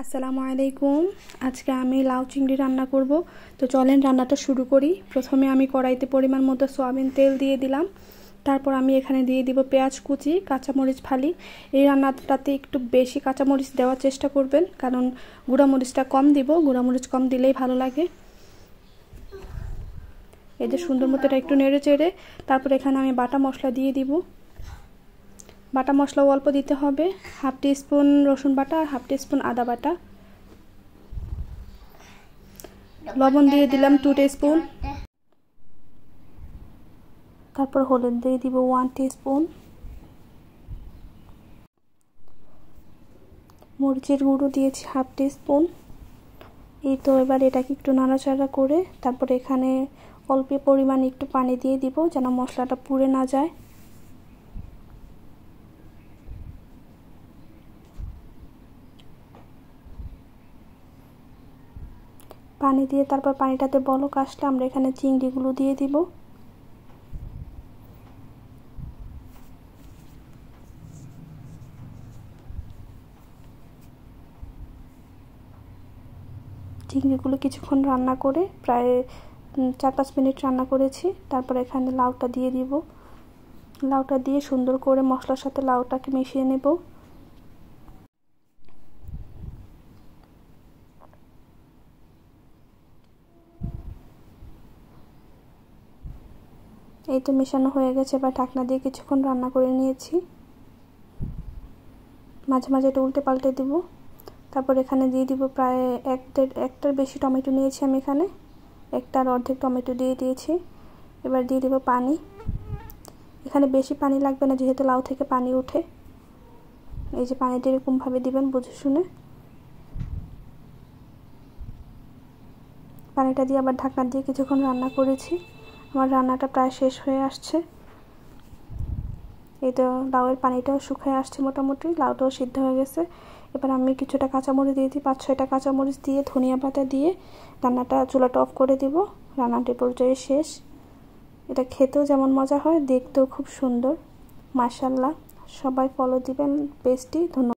আসসালামু আলাইকুম। আজকে আমি লাউ চিংড়ি রান্না করব। তো চলেন রান্নাটা শুরু করি। প্রথমে আমি কড়াইতে পরিমাণ মতো সয়াবিন তেল দিয়ে দিলাম। তারপর আমি এখানে দিয়ে দিব পেঁয়াজ কুচি, কাঁচামরিচ ফালি। এই রান্নাটাতে একটু বেশি কাঁচামরিচ দেওয়ার চেষ্টা করবেন, কারণ গুঁড়ামরিচটা কম দিব। গুঁড়ামরিচ কম দিলেই ভালো লাগে। এই যে সুন্দর মতো এটা একটু নেড়ে চেড়ে তারপর এখানে আমি বাটা মশলা দিয়ে দিব। বাটা মশলাও অল্প দিতে হবে, হাফ টি স্পুন রসুন বাটা আর হাফ টি স্পুন আদা বাটা। লবণ দিয়ে দিলাম 2 টিস্পুন। তারপর হলুদ দিয়ে দিব 1 টিস্পুন। মরিচের গুঁড়ো দিয়েছি হাফ টিস্পুন। এই তো এবার এটাকে একটু নাড়াচাড়া করে তারপর এখানে অল্প পরিমাণে একটু পানি দিয়ে দিব, যেন মশলাটা পুড়ে না যায়। পানি দিয়ে তারপর পানিটাতে বলক আসলে আমরা এখানে চিংড়িগুলো দিয়ে দিব। চিংড়িগুলো কিছুক্ষণ রান্না করে প্রায় 4-5 মিনিট রান্না করেছি। তারপর এখানে লাউটা দিয়ে দিব। লাউটা দিয়ে সুন্দর করে মশলার সাথে লাউটাকে মিশিয়ে নেব। এই তো মেশানো হয়ে গেছে। এবার ঢাকনা দিয়ে কিছুক্ষণ রান্না করে নিয়েছি। মাঝে মাঝে এটা উল্টে পাল্টে দিব। তারপর এখানে দিয়ে দিব প্রায় একটার বেশি টমেটো নিয়েছি আমি এখানে। একটার অর্ধেক টমেটো দিয়ে দিয়েছি। এবার দিয়ে দিব পানি। এখানে বেশি পানি লাগবে না, যেহেতু লাউ থেকে পানি ওঠে। এই যে পানিটা এরকমভাবে দিবেন বুঝে শুনে। পানিটা দিয়ে আবার ঢাকনা দিয়ে কিছুক্ষণ রান্না করেছি। আমার রান্নাটা প্রায় শেষ হয়ে আসছে। এই তো লাউয়ের পানিটাও শুকিয়ে আসছে মোটামুটি, লাউটাও সিদ্ধ হয়ে গেছে। এবার আমি কিছুটা কাঁচামরিচ দিয়ে দিই, 5-6টা কাঁচামরিচ দিয়ে ধনিয়া পাতা দিয়ে রান্নাটা চুলাটা অফ করে দিব। রান্নাটি পর্যায়ে শেষ। এটা খেতেও যেমন মজা হয়, দেখতেও খুব সুন্দর। মাশাআল্লাহ, সবাই ফলো দিবেন পেজটি। ধন্যবাদ।